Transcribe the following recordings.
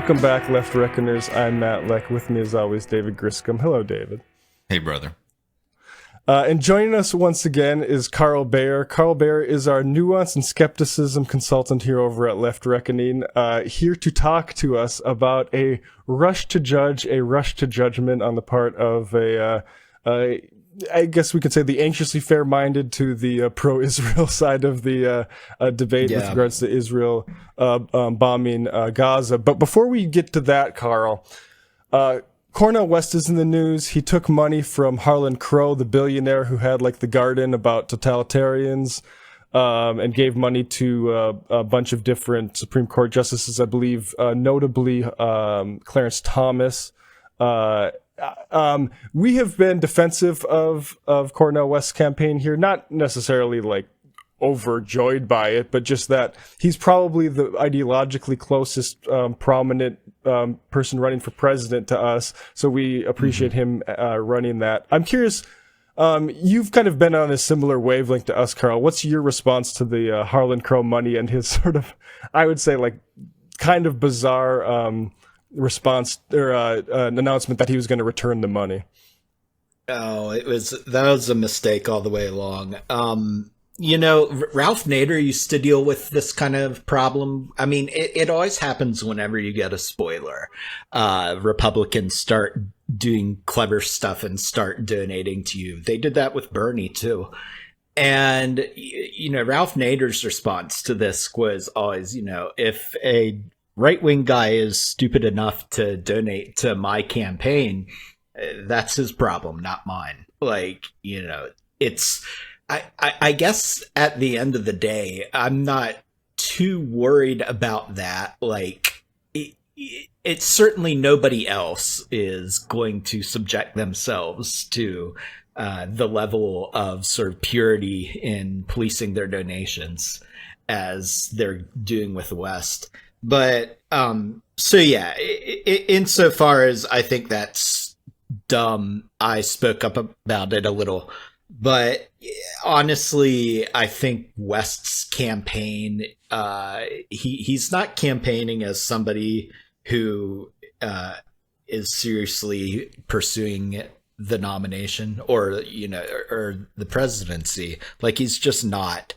Welcome back, Left Reckoners. I'm Matt Leck. With me, as always, David Griscom. Hello, David. Hey, brother. And joining us once again is Carl Beijer. Carl Beijer is our nuance and skepticism consultant here over at Left Reckoning, here to talk to us about a rush to judge, a rush to judgment on the part of I guess we could say the anxiously fair-minded to the pro-Israel side of the debate with regards to Israel bombing Gaza. But before we get to that, Carl, Cornel West is in the news. He took money from Harlan Crow, the billionaire who had like the garden about totalitarians, and gave money to a bunch of different Supreme Court justices, I believe, notably Clarence Thomas. We have been defensive of Cornel West's campaign here, not necessarily like overjoyed by it, but just that he's probably the ideologically closest prominent person running for president to us. So we appreciate him running that. I'm curious, you've kind of been on a similar wavelength to us, Carl. What's your response to the Harlan Crow money and his sort of, I would say, like kind of bizarre response or an announcement that he was going to return the money? Oh, that was a mistake all the way along. Ralph Nader used to deal with this kind of problem. I mean, it always happens whenever you get a spoiler. Republicans start doing clever stuff and start donating to you. They did that with Bernie too. And, Ralph Nader's response to this was always, if a right-wing guy is stupid enough to donate to my campaign, that's his problem, not mine. Like, it's, I guess at the end of the day, I'm not too worried about that. Like, it's certainly nobody else is going to subject themselves to the level of sort of purity in policing their donations as they're doing with the West. But, insofar as I think that's dumb, I spoke up about it a little. But honestly, I think West's campaign, he's not campaigning as somebody who is seriously pursuing the nomination or the presidency. Like, he's just not.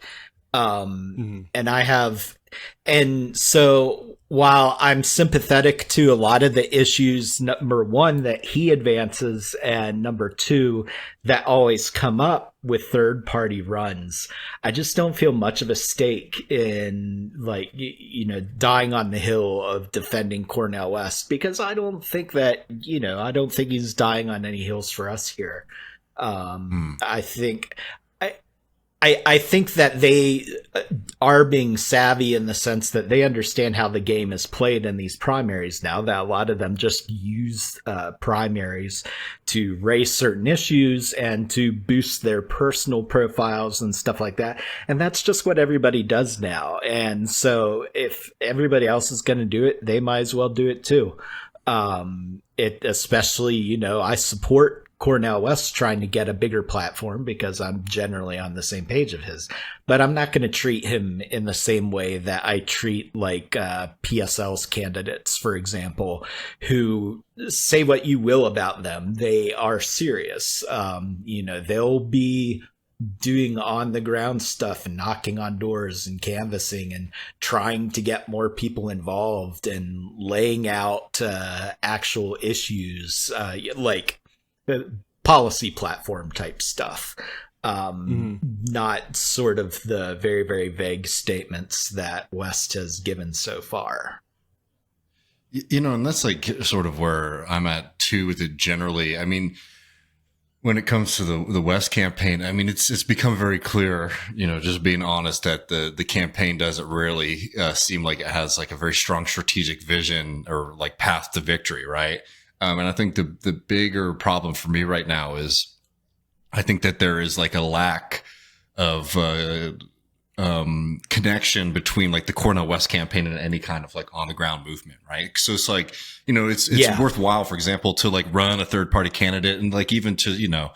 And so while I'm sympathetic to a lot of the issues, number one, that he advances, and number two, that always come up with third party runs, I just don't feel much of a stake in dying on the hill of defending Cornel West, because I don't think that, I don't think he's dying on any hills for us here. I think that they are being savvy in the sense that they understand how the game is played in these primaries now, that a lot of them just use primaries to raise certain issues and to boost their personal profiles and stuff like that. And that's just what everybody does now. And so if everybody else is going to do it, they might as well do it too. Especially, I support Cornel West trying to get a bigger platform because I'm generally on the same page of his, but I'm not going to treat him in the same way that I treat like PSL's candidates, for example, who, say what you will about them, they are serious. They'll be doing on the ground stuff and knocking on doors and canvassing and trying to get more people involved and laying out actual issues, like policy platform type stuff, not sort of the very, very vague statements that West has given so far. And that's like sort of where I'm at too with it generally. I mean, when it comes to the West campaign, I mean, it's become very clear, just being honest, that the campaign doesn't really seem like it has like a very strong strategic vision or like path to victory, right? And I think the bigger problem for me right now is I think that there is like a lack of connection between like the Cornel West campaign and any kind of like on the ground movement, right? So it's like, it's worthwhile, for example, to like run a third party candidate and like even to,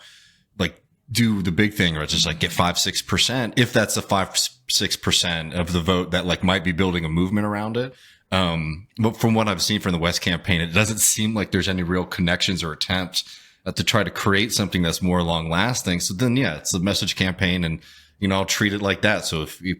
like do the big thing or just like get 5-6%, if that's the 5-6% of the vote that like might be building a movement around it. But from what I've seen from the West campaign, it doesn't seem like there's any real connections or attempts to try to create something that's more long lasting. So then, yeah, it's a message campaign, and I'll treat it like that. So if he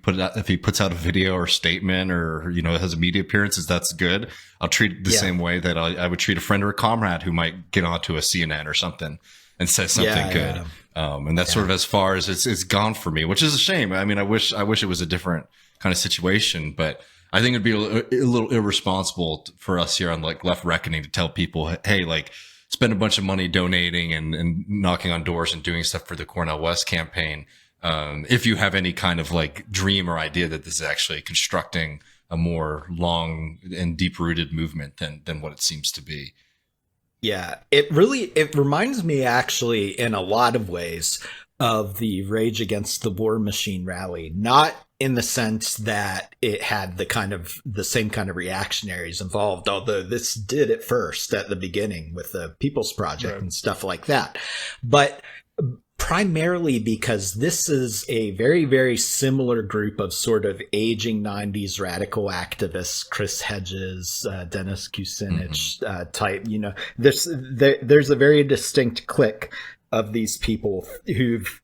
puts out a video or statement, or has media appearances, that's good. I'll treat it the same way that I would treat a friend or a comrade who might get onto a CNN or something and say something good. And that's sort of as far as it's gone for me, which is a shame. I mean, I wish it was a different kind of situation, but I think it'd be a little irresponsible for us here on like Left Reckoning to tell people, hey, like, spend a bunch of money donating and knocking on doors and doing stuff for the Cornel West campaign. If you have any kind of like dream or idea that this is actually constructing a more long and deep rooted movement than what it seems to be. Yeah, it reminds me actually in a lot of ways of the Rage Against the War Machine rally, not in the sense that it had the same kind of reactionaries involved, although this did at first at the beginning with the People's Project and stuff like that. But primarily because this is a very, very similar group of sort of aging 90s radical activists, Chris Hedges, Dennis Kucinich type, there's a very distinct clique of these people who've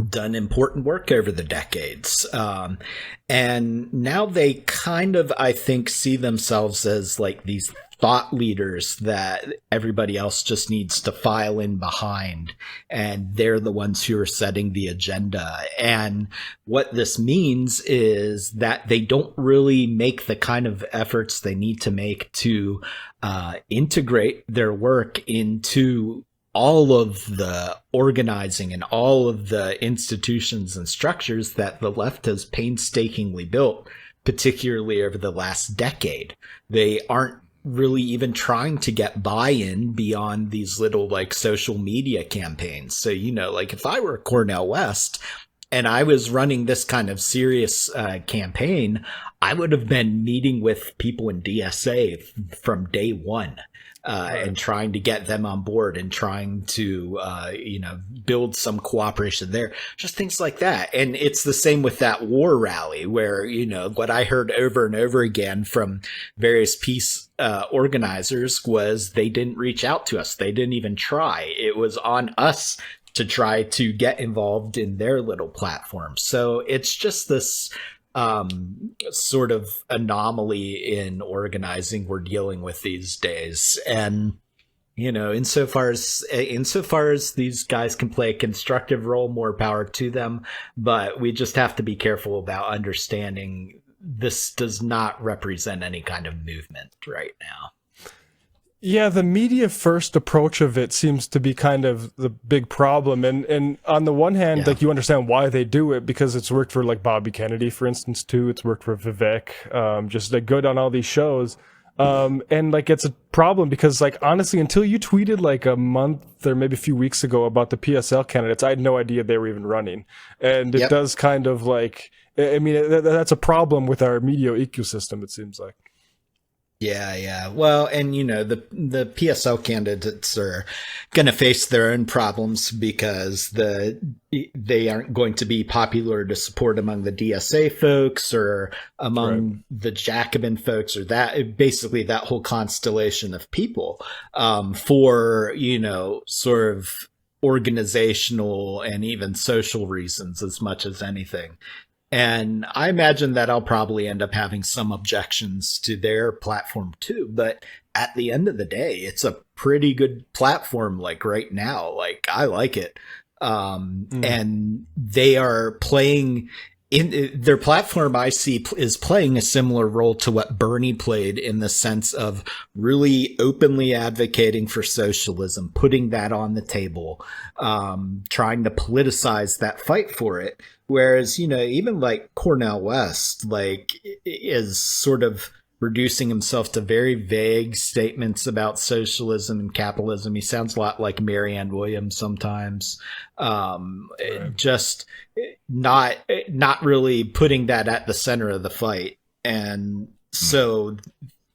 done important work over the decades. And now they kind of, I think, see themselves as like these thought leaders that everybody else just needs to file in behind, and they're the ones who are setting the agenda. And what this means is that they don't really make the kind of efforts they need to make to integrate their work into all of the organizing and all of the institutions and structures that the left has painstakingly built, particularly over the last decade. They aren't really even trying to get buy-in beyond these little like social media campaigns. So, like if I were Cornel West and I was running this kind of serious campaign, I would have been meeting with people in DSA from day one. And trying to get them on board and trying to, build some cooperation there, just things like that. And it's the same with that war rally where, what I heard over and over again from various peace organizers was they didn't reach out to us. They didn't even try. It was on us to try to get involved in their little platform. So it's just this sort of anomaly in organizing we're dealing with these days. And insofar as these guys can play a constructive role, more power to them, but we just have to be careful about understanding this does not represent any kind of movement right now. Yeah, the media first approach of it seems to be kind of the big problem. And on the one hand, like you understand why they do it, because it's worked for like Bobby Kennedy, for instance, too. It's worked for Vivek, just like good on all these shows. And like it's a problem because like honestly, until you tweeted like a month or maybe a few weeks ago about the PSL candidates, I had no idea they were even running. And it does kind of like, I mean, that's a problem with our media ecosystem, it seems like. Yeah. Well, and the PSL candidates are going to face their own problems because they aren't going to be popular to support among the DSA folks or among the Jacobin folks, or basically that whole constellation of people, for, sort of organizational and even social reasons as much as anything. And I imagine that I'll probably end up having some objections to their platform too. But at the end of the day, it's a pretty good platform. Like right now, like I like it. And they are playing in their platform. I see is playing a similar role to what Bernie played, in the sense of really openly advocating for socialism, putting that on the table, trying to politicize that fight for it. Whereas, even like Cornel West, like is sort of reducing himself to very vague statements about socialism and capitalism. He sounds a lot like Marianne Williams sometimes. Just not really putting that at the center of the fight. And so,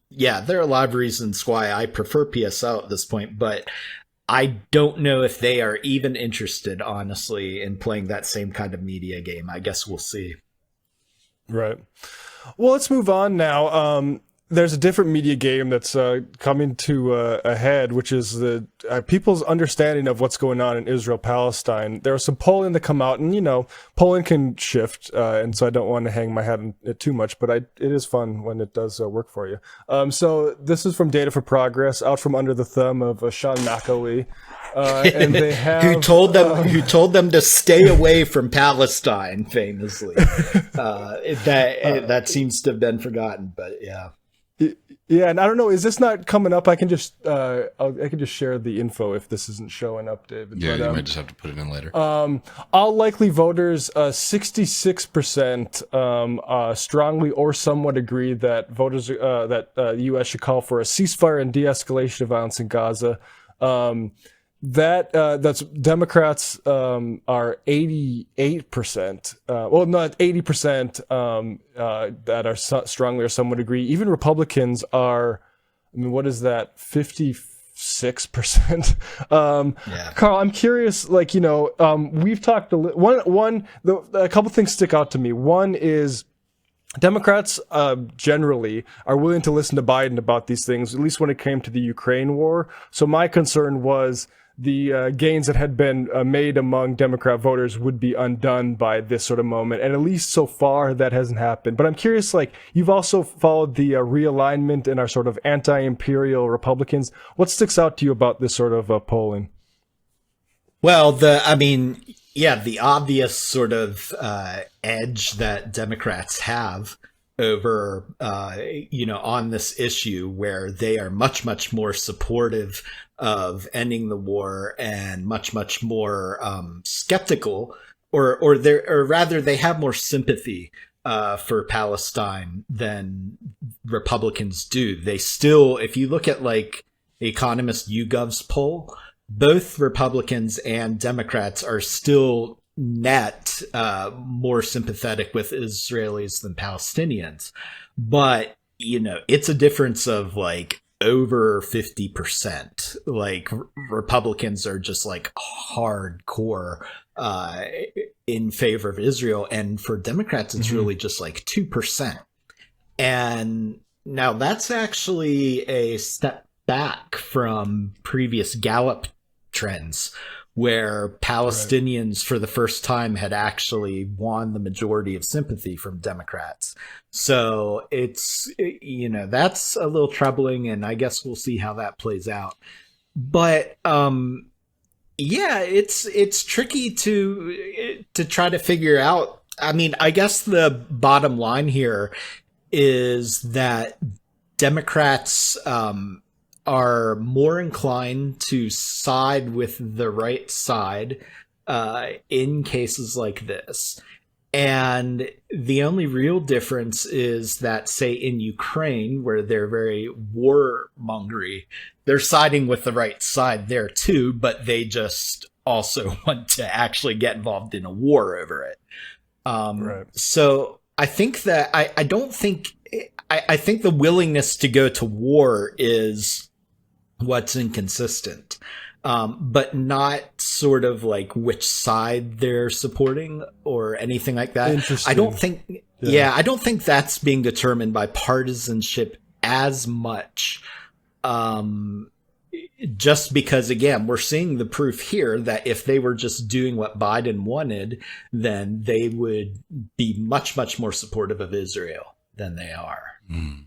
yeah, there are a lot of reasons why I prefer PSL at this point, but I don't know if they are even interested, honestly, in playing that same kind of media game. I guess we'll see. Right. Well, let's move on now. there's a different media game that's coming to a head, which is the people's understanding of what's going on in Israel-Palestine. There was some polling that come out, and polling can shift, and so I don't want to hang my hat on it too much, but it is fun when it does work for you. So this is from Data for Progress, out from under the thumb of Sean McAuley. And they have who told them to stay away from Palestine, famously. That seems to have been forgotten, but yeah. Yeah, and I don't know, is this not coming up? I can just share the info if this isn't showing up, David. Yeah, you might just have to put it in later. All likely voters, 66% strongly or somewhat agree that voters that the U.S. should call for a ceasefire and de-escalation of violence in Gaza. That's Democrats are 88%. Well, not 80% that are strongly or somewhat agree. Even Republicans are. I mean, what is that? 56%. Yeah. Carl, I'm curious. We've talked a couple things stick out to me. One is Democrats generally are willing to listen to Biden about these things, at least when it came to the Ukraine war. So my concern was the gains that had been made among Democrat voters would be undone by this sort of moment. And at least so far, that hasn't happened. But I'm curious, you've also followed the realignment in our sort of anti-imperial Republicans. What sticks out to you about this sort of polling? Well, the obvious sort of edge that Democrats have over, on this issue, where they are much, much more supportive of ending the war and much, much more skeptical, or rather, they have more sympathy for Palestine than Republicans do. They still, if you look at the Economist YouGov's poll, both Republicans and Democrats are still net more sympathetic with Israelis than Palestinians. But, it's a difference of over 50%. Republicans are just hardcore in favor of Israel. And for Democrats, it's really just 2%. And now that's actually a step back from previous Gallup trends, where Palestinians for the first time had actually won the majority of sympathy from Democrats. So it's, that's a little troubling, and I guess we'll see how that plays out. But it's tricky to try to figure out. I mean, I guess the bottom line here is that Democrats are more inclined to side with the right side in cases like this. And the only real difference is that, say, in Ukraine, where they're very warmongery, they're siding with the right side there too, but they just also want to actually get involved in a war over it. So I think that I think the willingness to go to war is what's inconsistent, but not sort of which side they're supporting or anything like that. Interesting. I don't think, I don't think that's being determined by partisanship as much. Just because, again, we're seeing the proof here that if they were just doing what Biden wanted, then they would be much, much more supportive of Israel than they are. Mm.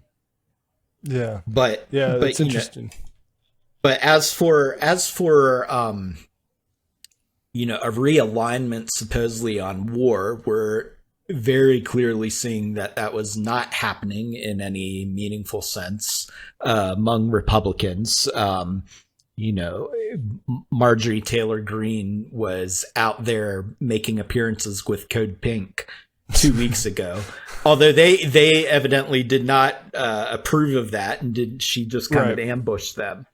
Yeah. But that's interesting. But as for a realignment supposedly on war, we're very clearly seeing that was not happening in any meaningful sense among Republicans. Marjorie Taylor Greene was out there making appearances with Code Pink 2 weeks ago, although they evidently did not approve of that, and she just kind of ambushed them.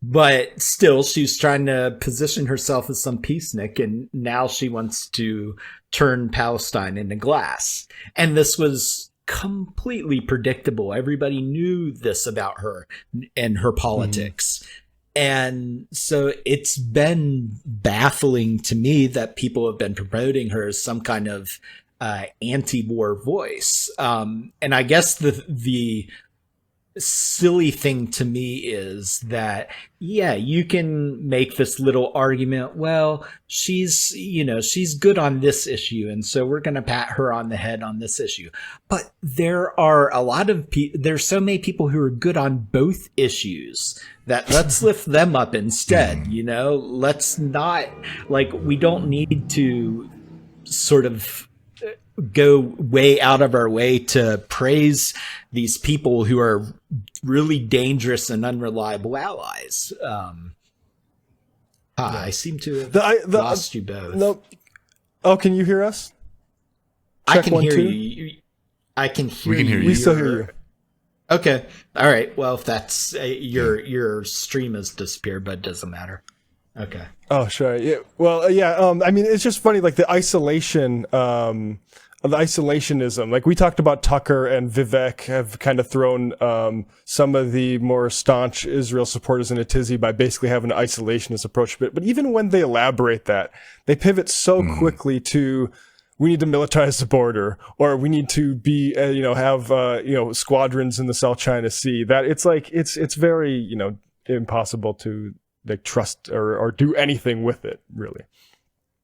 But still, she's trying to position herself as some peacenik, and now she wants to turn Palestine into glass. And this was completely predictable. Everybody knew this about her and her politics. And so it's been baffling to me that people have been promoting her as some kind of anti-war voice. And I guess the silly thing to me is that, yeah, you can make this little argument, well, she's good on this issue, and so we're going to pat her on the head on this issue. But there are a lot of there's so many people who are good on both issues that let's lift them up instead. Let's not, like, we don't need to sort of go way out of our way to praise these people who are really dangerous and unreliable allies. I seem to have lost you both. No. Oh, can you hear us? I can hear 2. you. I can hear you. We can hear you. We still hear you. Okay. All right. Well, if that's your stream has disappeared, but it doesn't matter. Okay. Oh, sure. Yeah. Well, yeah. I mean, it's just funny, like the isolationism. Like we talked about, Tucker and Vivek have kind of thrown some of the more staunch Israel supporters in a tizzy by basically having an isolationist approach. But even when they elaborate that, they pivot so quickly to, we need to militarize the border, or we need to be, have squadrons in the South China Sea. That it's like it's very impossible to like trust or do anything with it, really.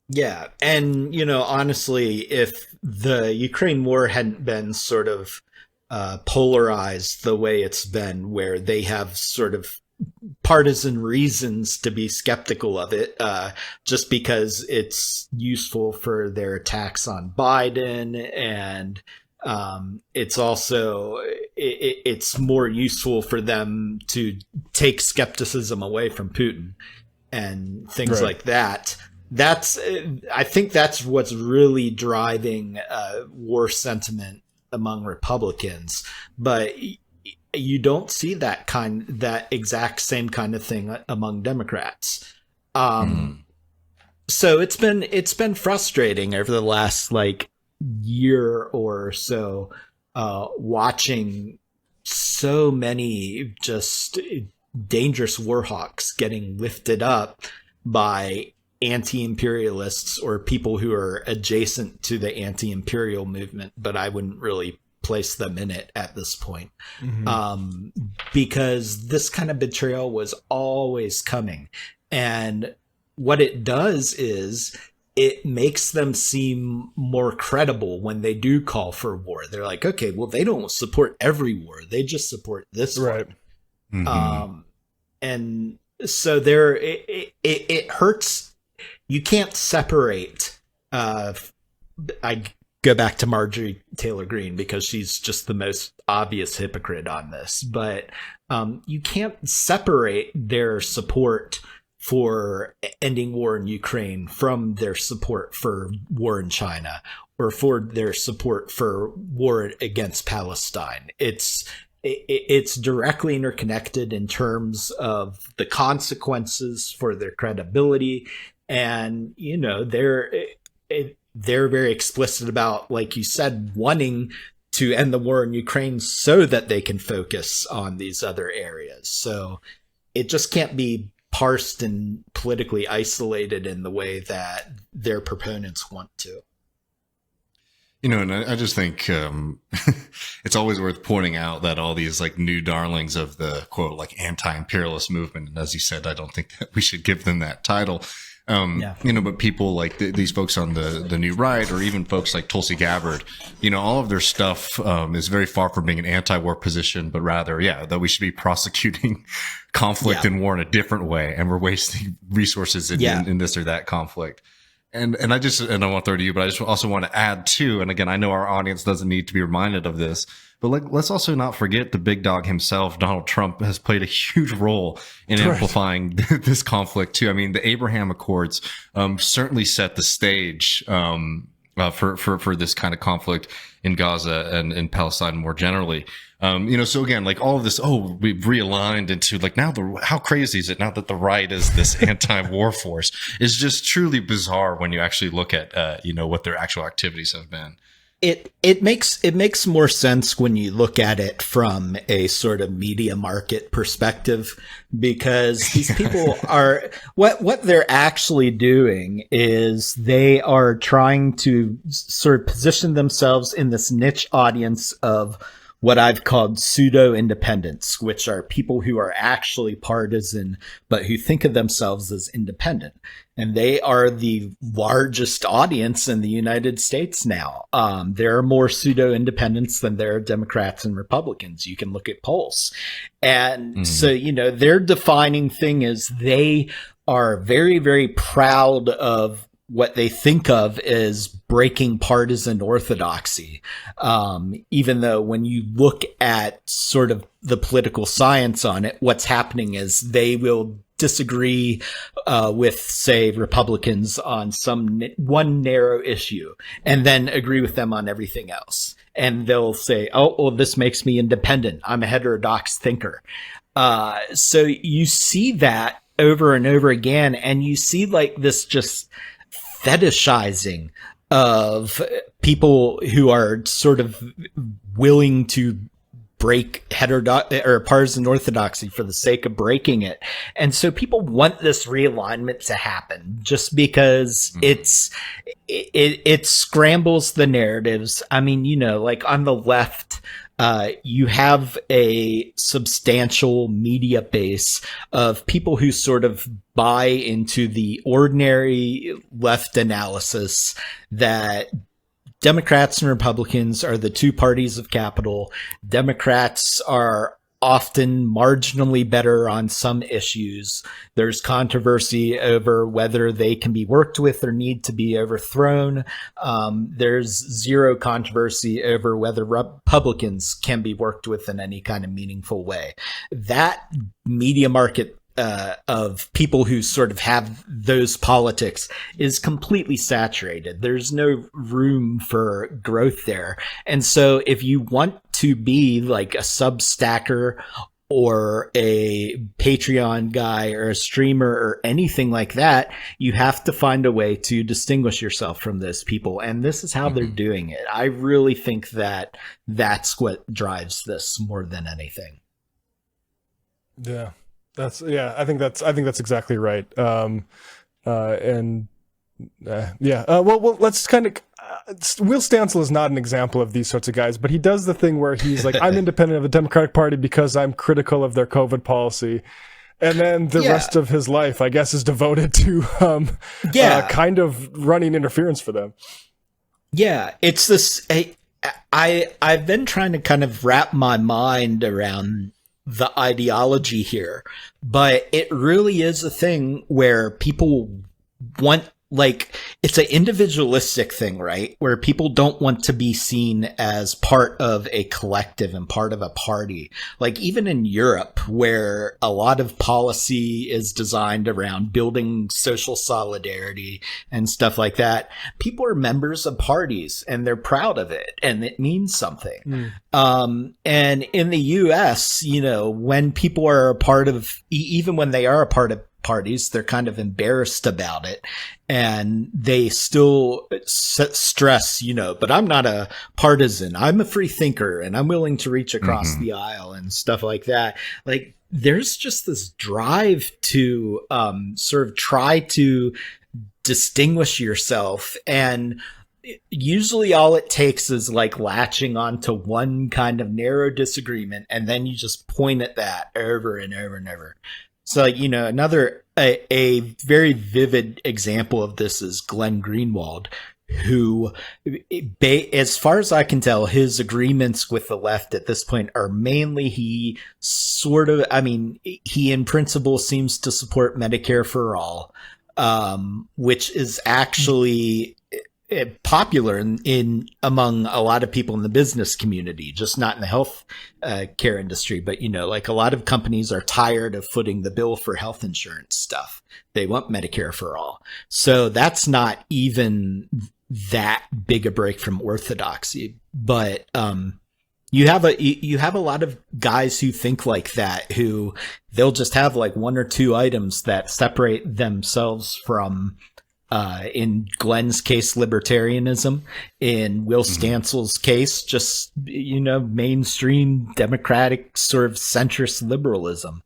Yeah, and honestly, if the Ukraine war hadn't been sort of polarized the way it's been, where they have sort of partisan reasons to be skeptical of it, just because it's useful for their attacks on Biden, and it's also it's more useful for them to take skepticism away from Putin and things like that. I think that's what's really driving war sentiment among Republicans, but you don't see that exact same kind of thing among Democrats. So it's been frustrating over the last year or so, watching so many just dangerous war hawks getting lifted up by anti-imperialists or people who are adjacent to the anti-imperial movement, but I wouldn't really place them in it at this point. Because this kind of betrayal was always coming. And what it does is it makes them seem more credible when they do call for war. They're like, okay, well, they don't support every war. They just support this one. And so it hurts. You can't separate. I go back to Marjorie Taylor Greene because she's just the most obvious hypocrite on this. But you can't separate their support for ending war in Ukraine from their support for war in China or for their support for war against Palestine. It's directly interconnected in terms of the consequences for their credibility. And, they're very explicit about, like you said, wanting to end the war in Ukraine so that they can focus on these other areas. So it just can't be parsed and politically isolated in the way that their proponents want to. And I just think it's always worth pointing out that all these new darlings of the quote anti-imperialist movement, and as you said, I don't think that we should give them that title. But people like these folks on the new right, or even folks like Tulsi Gabbard, all of their stuff is very far from being an anti-war position, but rather, that we should be prosecuting conflict and war in a different way, and we're wasting resources in this or that conflict. And I won't throw to you, but I just also want to add too, and again, I know our audience doesn't need to be reminded of this, but let's also not forget the big dog himself, Donald Trump, has played a huge role in amplifying this conflict too. I mean, the Abraham Accords certainly set the stage for this kind of conflict in Gaza and in Palestine more generally. So again, all of this, we've realigned into now how crazy is it now that the right is this anti-war force is just truly bizarre when you actually look at, what their actual activities have been. It makes more sense when you look at it from a sort of media market perspective, because these people are what they're actually doing is they are trying to sort of position themselves in this niche audience of what I've called pseudo independents, which are people who are actually partisan, but who think of themselves as independent. And they are the largest audience in the United States now. There are more pseudo independents than there are Democrats and Republicans. You can look at polls. And so, their defining thing is they are very, very proud of what they think of as breaking partisan orthodoxy. Even though when you look at sort of the political science on it, what's happening is they will disagree with, say, Republicans on one narrow issue and then agree with them on everything else. And they'll say, oh, well, this makes me independent. I'm a heterodox thinker. So you see that over and over again, and you see like this just fetishizing of people who are sort of willing to break partisan orthodoxy for the sake of breaking it. And so people want this realignment to happen just because it scrambles the narratives. I mean, like on the left, you have a substantial media base of people who sort of buy into the ordinary left analysis that Democrats and Republicans are the two parties of capital. Democrats are often marginally better on some issues. There's controversy over whether they can be worked with or need to be overthrown. There's zero controversy over whether Republicans can be worked with in any kind of meaningful way. That media market of people who sort of have those politics is completely saturated. There's no room for growth there. And so if you want to be like a Substacker or a Patreon guy or a streamer or anything like that, you have to find a way to distinguish yourself from those people. And this is how they're doing it. I really think that that's what drives this more than anything. Yeah. I think that's exactly right. Well, let's kind of. Will Stancil is not an example of these sorts of guys, but he does the thing where he's like, I'm independent of the Democratic Party because I'm critical of their COVID policy. And then the rest of his life, I guess, is devoted to kind of running interference for them. Yeah, it's this. I've been trying to kind of wrap my mind around the ideology here, but it really is a thing where people want, like, it's an individualistic thing, right? Where people don't want to be seen as part of a collective and part of a party. Like even in Europe, where a lot of policy is designed around building social solidarity and stuff like that, people are members of parties and they're proud of it and it means something. And in the US, when people are a part of, even when they are a part of parties, they're kind of embarrassed about it and they still stress, but I'm not a partisan. I'm a free thinker and I'm willing to reach across the aisle and stuff like that. Like there's just this drive to sort of try to distinguish yourself, and usually all it takes is like latching onto one kind of narrow disagreement and then you just point at that over and over and over. So, another a very vivid example of this is Glenn Greenwald, who, as far as I can tell, his agreements with the left at this point are mainly he in principle seems to support Medicare for all, which is actually popular in among a lot of people in the business community, just not in the health care industry. But, like a lot of companies are tired of footing the bill for health insurance stuff. They want Medicare for all. So that's not even that big a break from orthodoxy. But you have a lot of guys who think like that, who they'll just have like one or two items that separate themselves from, in Glenn's case, libertarianism. In Will Stancil's case, just, mainstream democratic sort of centrist liberalism.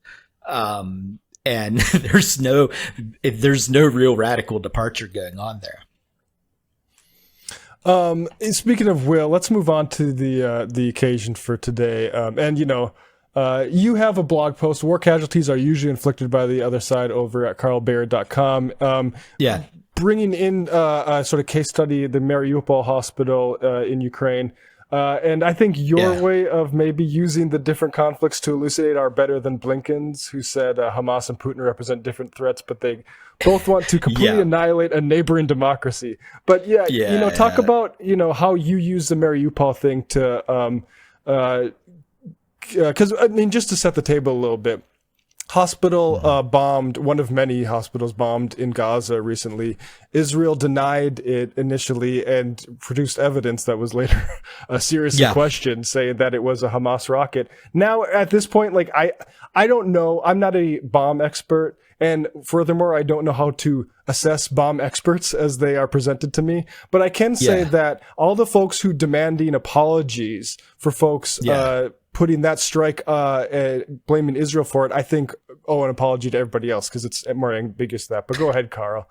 And there's no real radical departure going on there. Speaking of Will, let's move on to the occasion for today. And you have a blog post. War casualties are usually inflicted by the other side over at carlbeijer.com. Yeah. Bringing in a sort of case study, the Mariupol hospital in Ukraine. And I think your way of maybe using the different conflicts to elucidate are better than Blinken's, who said Hamas and Putin represent different threats, but they both want to completely annihilate a neighboring democracy. But talk about, how you use the Mariupol thing to, because I mean, just to set the table a little bit, hospital bombed, one of many hospitals bombed in Gaza recently. Israel denied it initially and produced evidence that was later a series of questions saying that it was a Hamas rocket. Now, at this point, like, I don't know. I'm not a bomb expert. And furthermore, I don't know how to assess bomb experts as they are presented to me. But I can say that all the folks who demanding apologies for folks putting that strike, blaming Israel for it, I think owe an apology to everybody else because it's more ambiguous than that. But go ahead, Carl.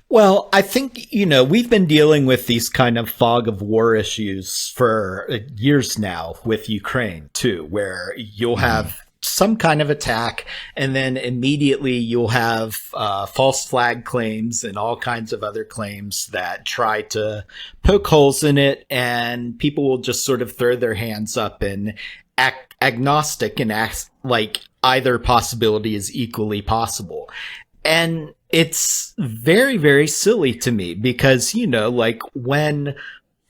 Well, I think, we've been dealing with these kind of fog of war issues for years now with Ukraine, too, where you'll have some kind of attack, and then immediately you'll have false flag claims and all kinds of other claims that try to poke holes in it, and people will just sort of throw their hands up and act agnostic and act like either possibility is equally possible. And it's very, very silly to me because, like when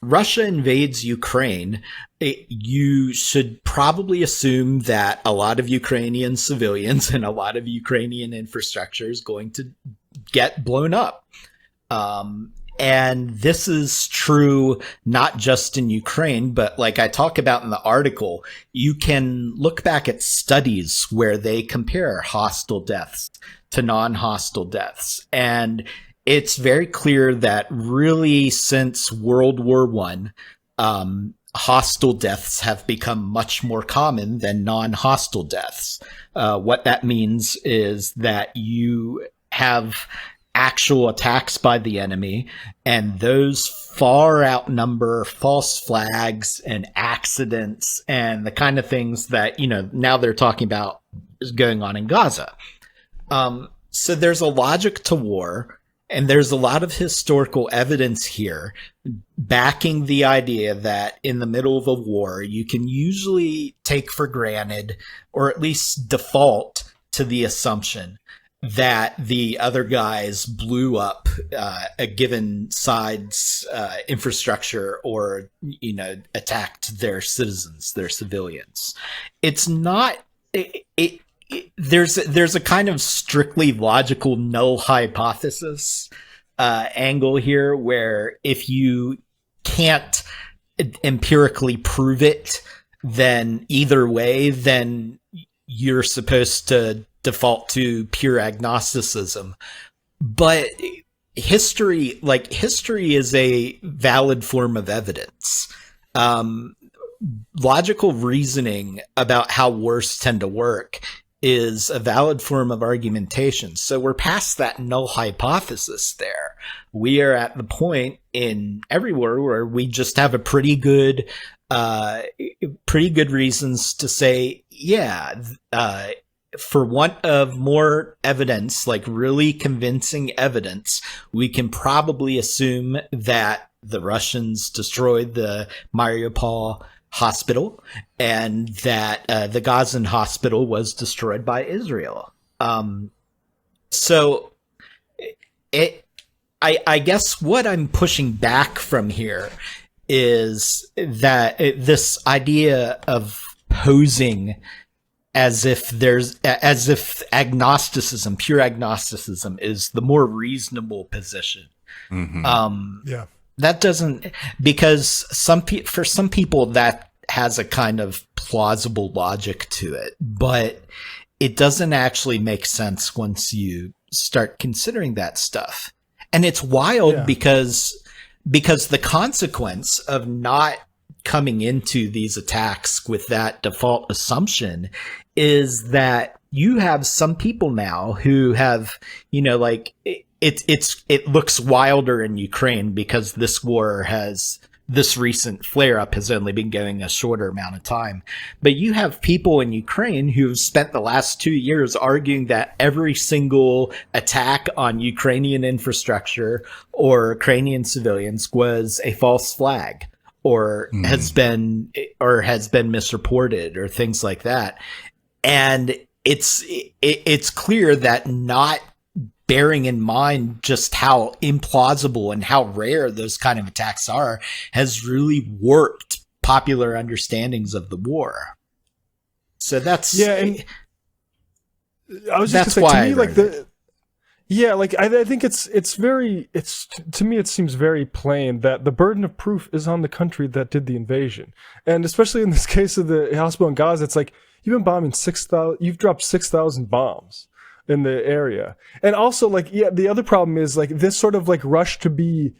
Russia invades Ukraine, you should probably assume that a lot of Ukrainian civilians and a lot of Ukrainian infrastructure is going to get blown up. And this is true not just in Ukraine, but like I talk about in the article, you can look back at studies where they compare hostile deaths to non-hostile deaths. And it's very clear that really since World War I, hostile deaths have become much more common than non-hostile deaths. What that means is that you have actual attacks by the enemy, and those far outnumber false flags and accidents and the kind of things that, now they're talking about is going on in Gaza. So there's a logic to war. And there's a lot of historical evidence here backing the idea that in the middle of a war, you can usually take for granted, or at least default to the assumption that the other guys blew up a given side's infrastructure or, attacked their citizens, their civilians. It's not... There's a kind of strictly logical null hypothesis angle here where if you can't empirically prove it, then either way, then you're supposed to default to pure agnosticism. But history is a valid form of evidence. Logical reasoning about how wars tend to work is a valid form of argumentation. So we're past that null hypothesis there. We are at the point in everywhere where we just have a pretty good reasons to say, for want of more evidence, like really convincing evidence, we can probably assume that the Russians destroyed the Mariupol hospital and that the Gazan hospital was destroyed by Israel. So I guess what I'm pushing back from here is that this idea of posing as if agnosticism, pure agnosticism, is the more reasonable position. Mm-hmm. That doesn't, because for some people that has a kind of plausible logic to it, but it doesn't actually make sense once you start considering that stuff. And it's wild because the consequence of not coming into these attacks with that default assumption is that you have some people now who have, it looks wilder in Ukraine because this recent flare up has only been going a shorter amount of time. But you have people in Ukraine who've spent the last 2 years arguing that every single attack on Ukrainian infrastructure or Ukrainian civilians was a false flag or has been misreported or things like that. And it's clear that not bearing in mind just how implausible and how rare those kind of attacks are has really warped popular understandings of the war. So that's and I was just gonna say, to me, like I think it's very, to me it seems very plain that the burden of proof is on the country that did the invasion, and especially in this case of the hospital in Gaza, it's like you've been bombing 6,000, you've dropped 6,000 bombs in the area. And also, like, the other problem is, like, this sort of, like, rush to be,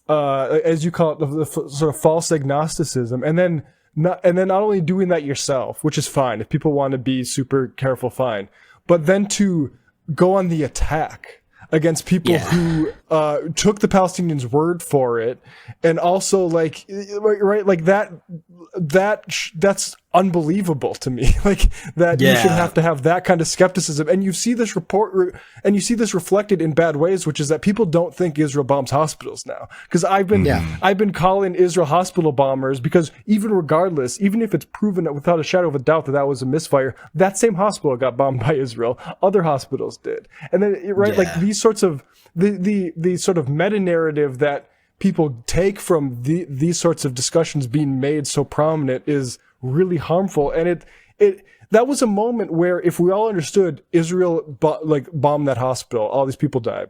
as you call it, the sort of false agnosticism, and then not only doing that yourself, which is fine. If people want to be super careful, fine. But then to go on the attack against people who took the Palestinians' word for it, and also, like, right, like that's unbelievable to me. Like, that you should have to have that kind of skepticism. And you see this and you see this reflected in bad ways, which is that people don't think Israel bombs hospitals now. Because I've been calling Israel hospital bombers, because even if it's proven without a shadow of a doubt that was a misfire, that same hospital got bombed by Israel. Other hospitals did. And then, like, these sorts of the sort of meta narrative that people take from these sorts of discussions being made so prominent is really harmful. And that was a moment where, if we all understood Israel bombed that hospital, all these people died,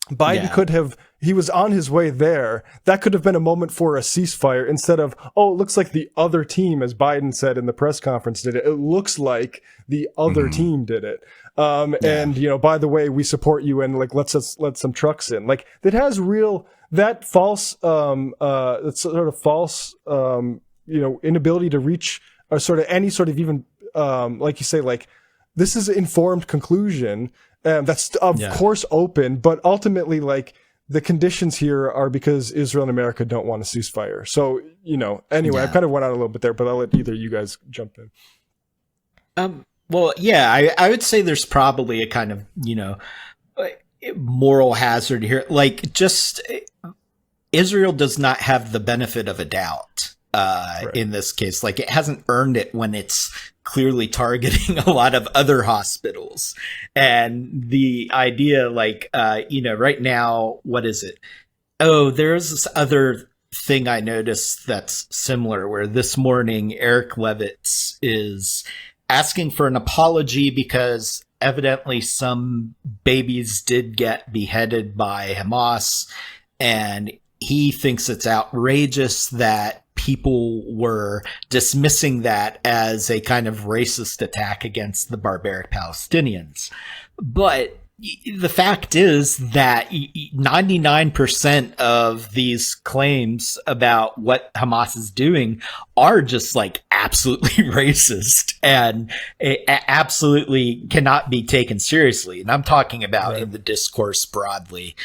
Biden he was on his way there. That could have been a moment for a ceasefire, instead of, it looks like the other team, as Biden said in the press conference, did it. It looks like the other team did it. And, by the way, we support you, and, like, let some trucks in. Like, it has that false, that sort of false, inability to reach or sort of any sort of even, like you say, like, this is an informed conclusion, that's of course open, but ultimately, like, the conditions here are because Israel and America don't want a ceasefire. So, anyway, I kind of went out a little bit there, but I'll let either you guys jump in. Well, I would say there's probably a kind of, moral hazard here. Like, just Israel does not have the benefit of a doubt in this case. Like, it hasn't earned it when it's clearly targeting a lot of other hospitals. And the idea, like, right now, what is it? Oh, there's this other thing I noticed that's similar, where this morning Eric Levitz is asking for an apology because evidently some babies did get beheaded by Hamas, and he thinks it's outrageous that people were dismissing that as a kind of racist attack against the barbaric Palestinians. But the fact is that 99% of these claims about what Hamas is doing are just, like, absolutely racist and absolutely cannot be taken seriously. And I'm talking about in the discourse broadly,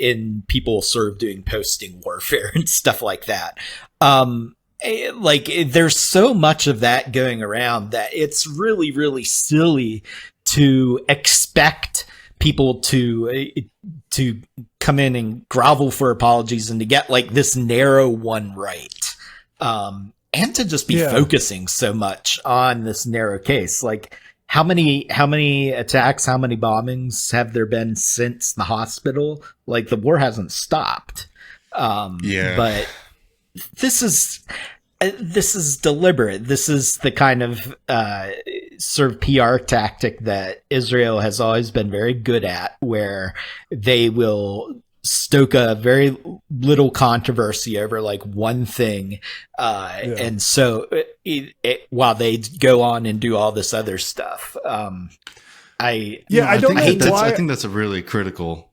in people sort of doing posting warfare and stuff like that. Like, there's so much of that going around that it's really, really silly to expect people to come in and grovel for apologies and to get, like, this narrow one right. And to just be focusing so much on this narrow case. Like, how many attacks, how many bombings have there been since the hospital? Like, the war hasn't stopped. But this is deliberate. This is the kind of sort of PR tactic that Israel has always been very good at, where they will stoke a very little controversy over, like, one thing, and so while they go on and do all this other stuff. I think that's a really critical.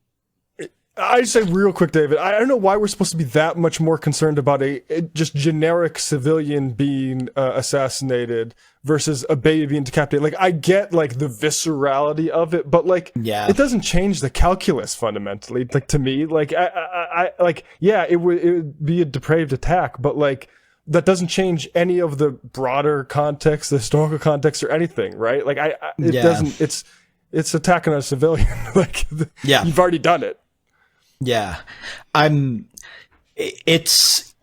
I just say real quick, David, I don't know why we're supposed to be that much more concerned about a just generic civilian being assassinated versus a baby being decapitated. Like, I get like the viscerality of it, but like, it doesn't change the calculus fundamentally. Like, to me, like, I like, yeah, it would be a depraved attack, but like, that doesn't change any of the broader context, the historical context, or anything, right? Like, it doesn't. It's attacking a civilian. Like, you've already done it. Yeah, it's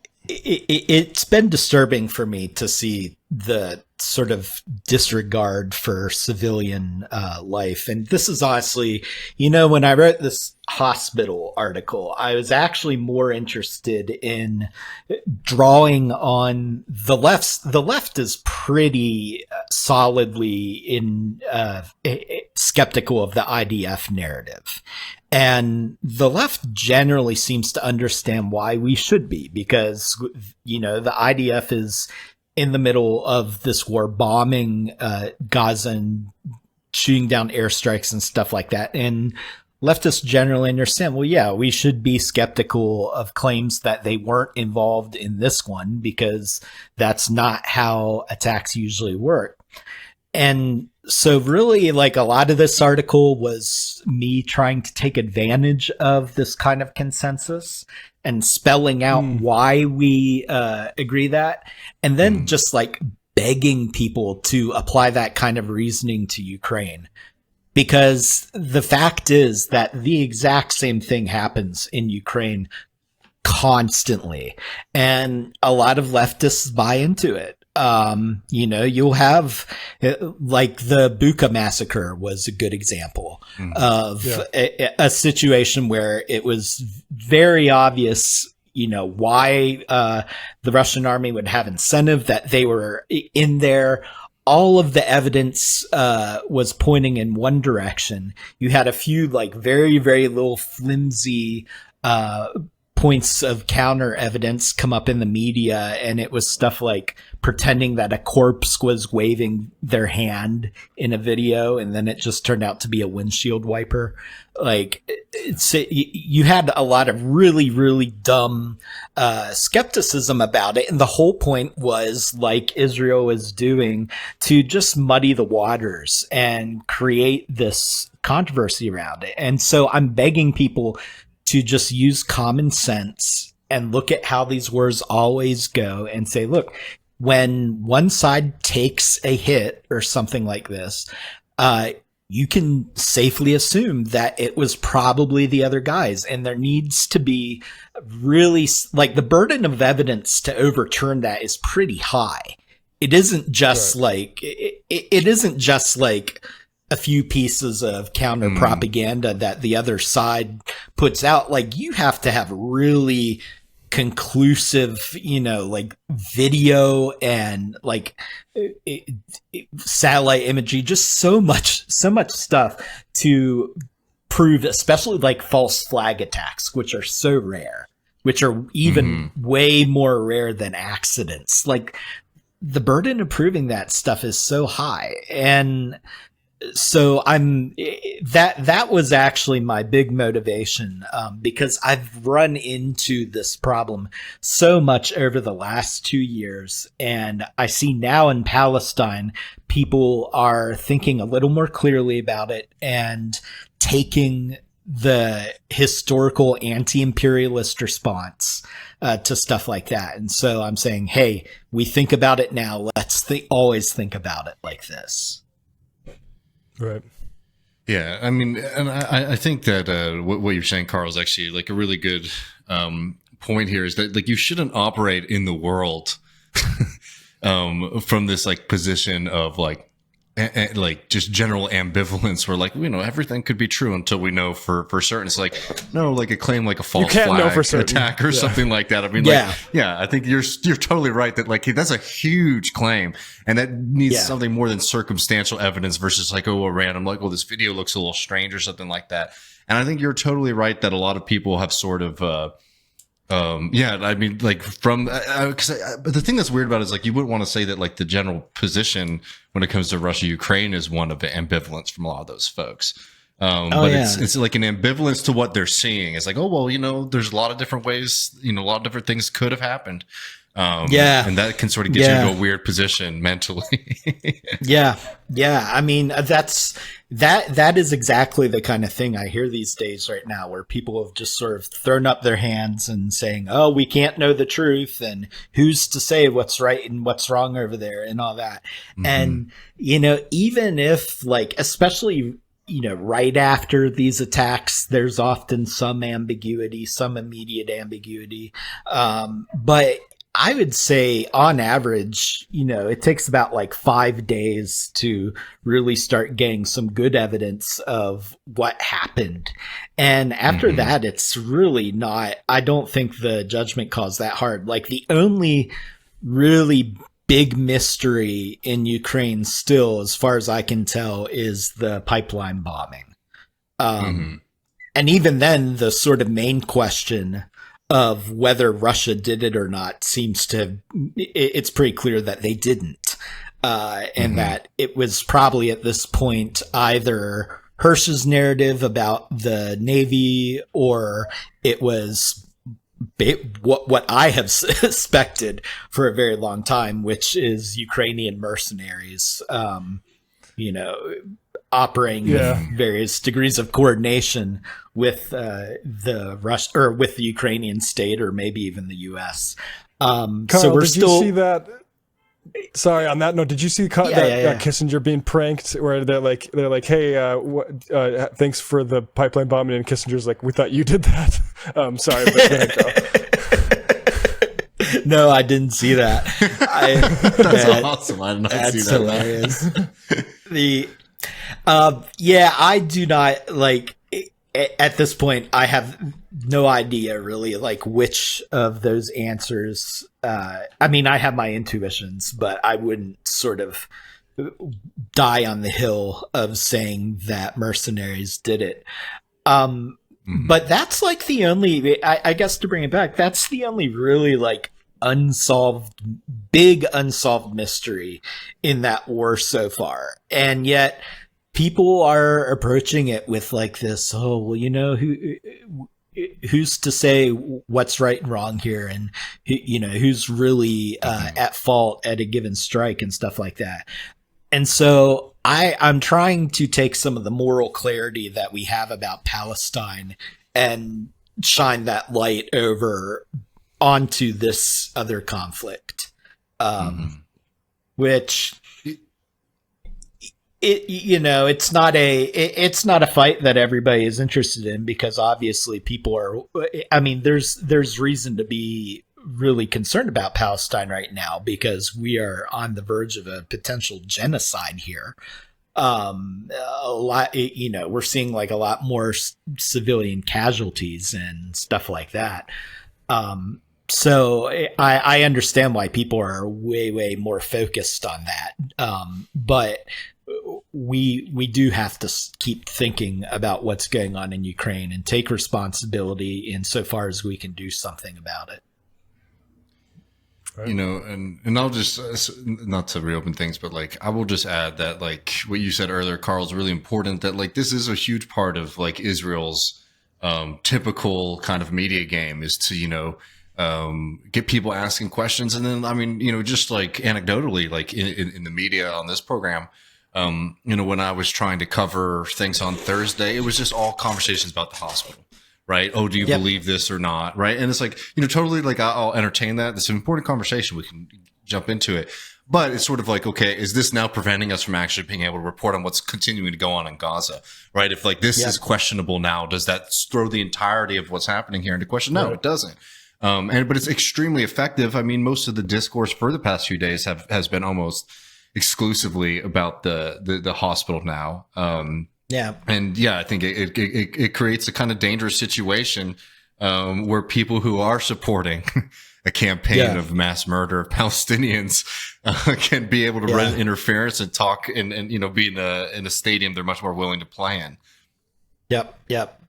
been disturbing for me to see the sort of disregard for civilian life. And this is honestly, when I wrote this hospital article, I was actually more interested in drawing on the left. The left is pretty solidly skeptical of the IDF narrative. And the left generally seems to understand why we should be, because, the IDF is in the middle of this war, bombing Gaza and shooting down airstrikes and stuff like that. And leftists generally understand, well, yeah, we should be skeptical of claims that they weren't involved in this one, because that's not how attacks usually work. And so really, like, a lot of this article was me trying to take advantage of this kind of consensus and spelling out why we agree that, and then just like begging people to apply that kind of reasoning to Ukraine. Because the fact is that the exact same thing happens in Ukraine constantly, and a lot of leftists buy into it. You'll have, like, the Bucha massacre was a good example of a situation where it was very obvious, why the Russian army would have incentive, that they were in there. All of the evidence was pointing in one direction. You had a few, like, very, very little flimsy points of counter evidence come up in the media, and it was stuff like pretending that a corpse was waving their hand in a video, and then it just turned out to be a windshield wiper. Like, you had a lot of really, really dumb skepticism about it, and the whole point was, like Israel was doing, to just muddy the waters and create this controversy around it. And so I'm begging people to just use common sense and look at how these wars always go and say, look, when one side takes a hit or something like this, you can safely assume that it was probably the other guys. And there needs to be really, like, the burden of evidence to overturn that is pretty high. It isn't just like, it isn't just like a few pieces of counter propaganda that the other side puts out. Like, you have to have really conclusive, like, video and like satellite imagery, just so much stuff to prove, especially like false flag attacks, which are so rare, which are even way more rare than accidents. Like, the burden of proving that stuff is so high. And so that was actually my big motivation, because I've run into this problem so much over the last 2 years. And I see now in Palestine, people are thinking a little more clearly about it and taking the historical anti-imperialist response to stuff like that. And so I'm saying, hey, we think about it now. Let's always think about it like this. Right. Yeah, I mean, and I think that what you're saying, Carl, is actually like a really good point here. Is that, like, you shouldn't operate in the world from this, like, position of like just general ambivalence, where, like, everything could be true until we know for certain. It's like, no, like a claim like a false flag attack or something like that. I mean, I think you're totally right that, like, that's a huge claim, and that needs something more than circumstantial evidence versus like, a random, like, well, this video looks a little strange or something like that. And I think you're totally right that a lot of people have sort of I mean, like, from, but the thing that's weird about it is, like, you wouldn't want to say that, like, the general position when it comes to Russia, Ukraine is one of ambivalence from a lot of those folks. But it's like an ambivalence to what they're seeing. It's like, oh, well, there's a lot of different ways, a lot of different things could have happened. And that can sort of get you into a weird position mentally. Yeah. I mean, that is exactly the kind of thing I hear these days right now, where people have just sort of thrown up their hands and saying, oh, we can't know the truth, and who's to say what's right and what's wrong over there and all that. Mm-hmm. And, even if, like, especially, right after these attacks, there's often some ambiguity, some immediate ambiguity. But I would say on average, it takes about like 5 days to really start getting some good evidence of what happened. And after that, it's really not, I don't think the judgment call's that hard. Like, the only really big mystery in Ukraine still, as far as I can tell, is the pipeline bombing. And even then, the sort of main question of whether Russia did it or not seems to, it's pretty clear that they didn't. And that it was probably at this point either Hirsch's narrative about the Navy, or it was what I have suspected for a very long time, which is Ukrainian mercenaries, operating with various degrees of coordination with with the Ukrainian state, or maybe even the U.S. Carl, so we're did still. You see that? Sorry, on that note, did you see Kissinger being pranked, where they're like, hey, thanks for the pipeline bombing, and Kissinger's like, we thought you did that. Sorry, but go ahead, Carl. No, I didn't see that. That's awesome. I did not see that. Hilarious. I do not, like, at this point, I have no idea really, like, which of those answers. I mean, I have my intuitions, but I wouldn't sort of die on the hill of saying that mercenaries did it. But that's like the only, I guess, to bring it back, that's the only really, like, big unsolved mystery in that war so far. And yet people are approaching it with like this, oh, well, who's to say what's right and wrong here, and who's really at fault at a given strike and stuff like that. And so I'm trying to take some of the moral clarity that we have about Palestine and shine that light over onto this other conflict, which it's not a fight that everybody is interested in, because obviously people are, I mean, there's reason to be really concerned about Palestine right now, because we are on the verge of a potential genocide here. A lot, we're seeing like a lot more civilian casualties and stuff like that. So I understand why people are way, way more focused on that. But we do have to keep thinking about what's going on in Ukraine and take responsibility insofar as we can do something about it. Right. And I'll just, not to reopen things, but like, I will just add that, like, what you said earlier, Carl, is really important, that like, this is a huge part of like Israel's typical kind of media game, is to, get people asking questions. And then, I mean, just like anecdotally, like in the media on this program, when I was trying to cover things on Thursday, it was just all conversations about the hospital, right? Oh, do you believe this or not? Right. And it's like, totally, like, I'll entertain that. It's an important conversation. We can jump into it, but it's sort of like, okay, is this now preventing us from actually being able to report on what's continuing to go on in Gaza? Right. If like this is questionable now, does that throw the entirety of what's happening here into question? No, it doesn't. But it's extremely effective. I mean, most of the discourse for the past few days has been almost exclusively about the hospital now. And I think it creates a kind of dangerous situation, where people who are supporting a campaign of mass murder of Palestinians, can be able to run interference and talk and be in a stadium they're much more willing to play in. Yep.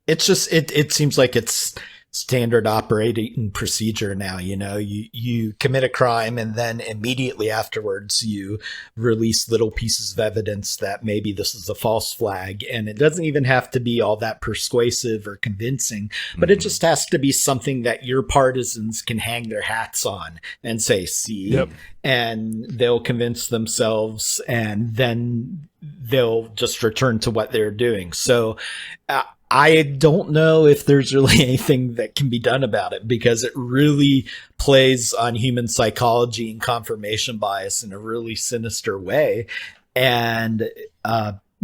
It's just, it seems like it's standard operating procedure now. You commit a crime and then immediately afterwards you release little pieces of evidence that maybe this is a false flag, and it doesn't even have to be all that persuasive or convincing, but it just has to be something that your partisans can hang their hats on and say, see, Yep. and they'll convince themselves, and then they'll just return to what they're doing. So I don't know if there's really anything that can be done about it, because it really plays on human psychology and confirmation bias in a really sinister way. And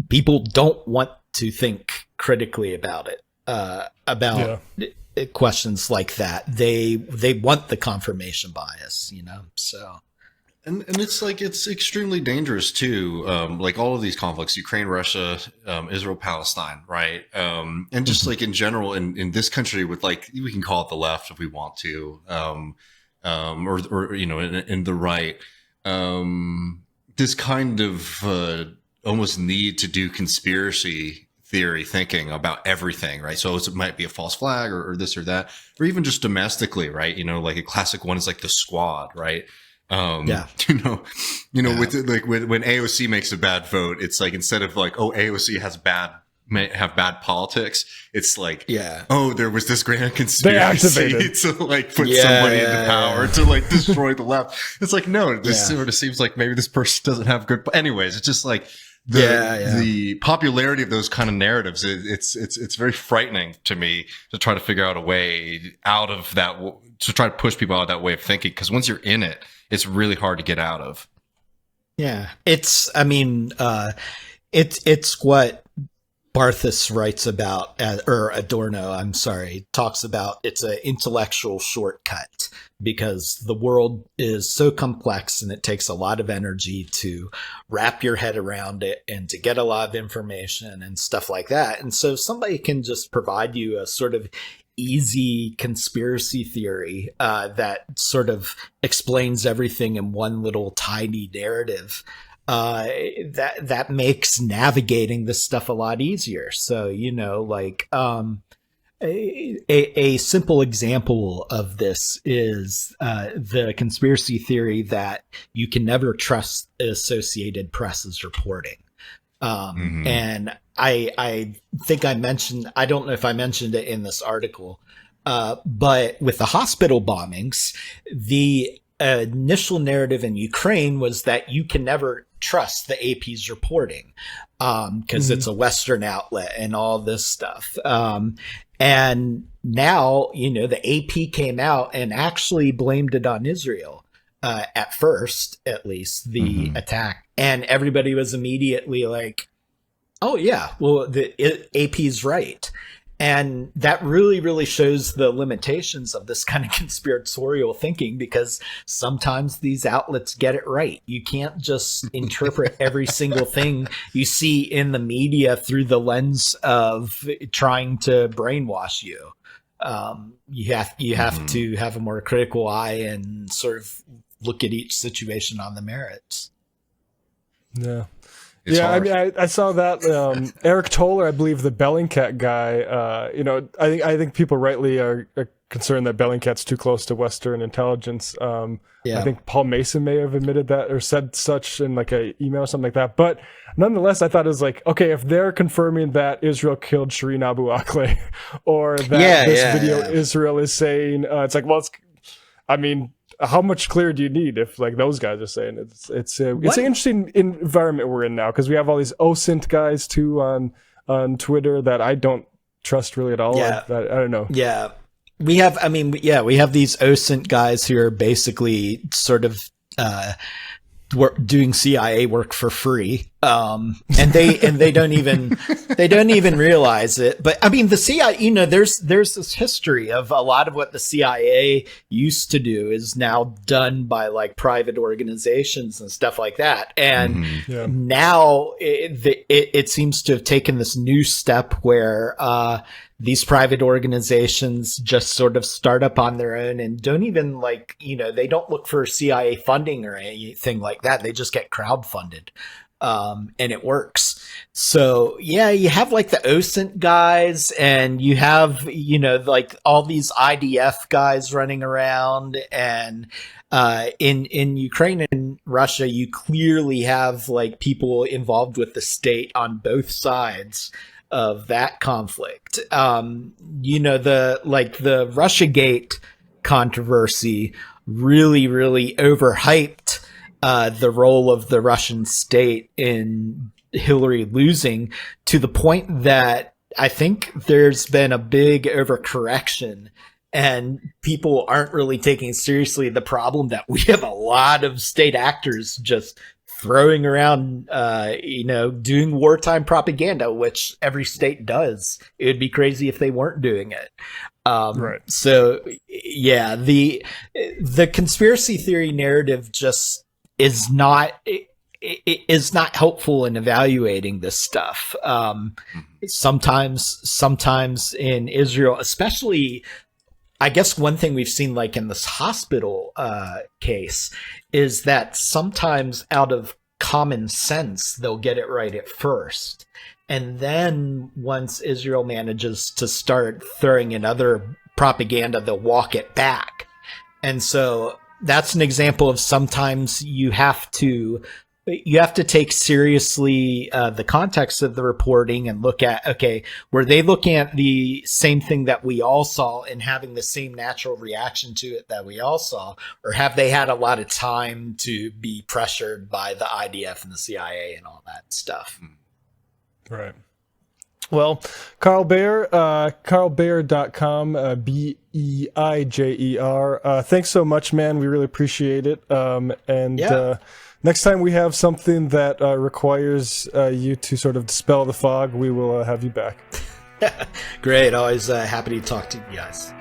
people don't want to think critically about it, questions like that. They want the confirmation bias, so. And it's like, it's extremely dangerous too. Like all of these conflicts, Ukraine, Russia, Israel, Palestine, right? And just like in general, in this country, with like, we can call it the left if we want to, or in the right, this kind of almost need to do conspiracy theory thinking about everything, right? So it might be a false flag or this or that, or even just domestically, right? Like a classic one is like the Squad, right? With when AOC makes a bad vote, it's like, instead of like, oh, AOC may have bad politics, it's like, oh, there was this grand conspiracy to like put somebody into power to like destroy the left. It's like, no, this sort of seems like maybe this person doesn't have good. Anyways, it's just like the popularity of those kind of narratives. It's very frightening to me to try to figure out a way out of that, to try to push people out of that way of thinking. Because once you're in it, it's really hard to get out of. Yeah, it's what Barthus writes about, or Adorno, talks about. It's an intellectual shortcut, because the world is so complex and it takes a lot of energy to wrap your head around it and to get a lot of information and stuff like that. And so somebody can just provide you a sort of easy conspiracy theory that sort of explains everything in one little tiny narrative. That makes navigating this stuff a lot easier. So, a simple example of this is the conspiracy theory that you can never trust Associated Press's reporting. And I think I don't know if I mentioned it in this article, but with the hospital bombings, the initial narrative in Ukraine was that you can never trust the AP's reporting, because it's a Western outlet and all this stuff. And now, the AP came out and actually blamed it on Israel. At first, at least, the attack. And everybody was immediately like, oh, yeah, well, the AP's right. And that really, really shows the limitations of this kind of conspiratorial thinking, because sometimes these outlets get it right. You can't just interpret every single thing you see in the media through the lens of trying to brainwash you. You have to have a more critical eye and sort of look at each situation on the merits. Yeah. It's hard. I mean, I saw that Eric Toller, I believe the Bellingcat guy, I think people rightly are concerned that Bellingcat's too close to Western intelligence. I think Paul Mason may have admitted that or said such in like a email or something like that. But nonetheless, I thought it was like, okay, if they're confirming that Israel killed Shireen Abu Akleh, or that video Israel is saying, it's like, well, how much clearer do you need if like those guys are saying it? It's an interesting environment we're in now, because we have all these OSINT guys too on Twitter that I don't trust really at all. I don't know. Yeah. We have these OSINT guys who are basically sort of doing CIA work for free, and they don't even realize it. But I mean, the CIA, there's this history of a lot of what the CIA used to do is now done by like private organizations and stuff like that. And now it seems to have taken this new step where these private organizations just sort of start up on their own and don't even they don't look for CIA funding or anything like that. They just get crowdfunded. and it works. So yeah, you have like the OSINT guys, and you have, like all these IDF guys running around, and in Ukraine and Russia, you clearly have like people involved with the state on both sides of that conflict. The Russiagate controversy really, really overhyped the role of the Russian state in Hillary losing, to the point that I think there's been a big overcorrection, and people aren't really taking seriously the problem that we have a lot of state actors just throwing around, doing wartime propaganda, which every state does. It would be crazy if they weren't doing it. Right. So yeah, the conspiracy theory narrative just is not helpful in evaluating this stuff. Sometimes in Israel, especially, I guess one thing we've seen, like in this hospital case, is that sometimes out of common sense, they'll get it right at first. And then once Israel manages to start throwing in other propaganda, they'll walk it back. And so that's an example of sometimes you have to take seriously the context of the reporting and look at, okay, were they looking at the same thing that we all saw and having the same natural reaction to it that we all saw, or have they had a lot of time to be pressured by the IDF and the CIA and all that stuff? Right. Well, Carl Beijer, carlbeijer.com, Beijer. Thanks so much, man. We really appreciate it. Next time we have something that requires you to sort of dispel the fog, we will have you back. Great. Always happy to talk to you guys.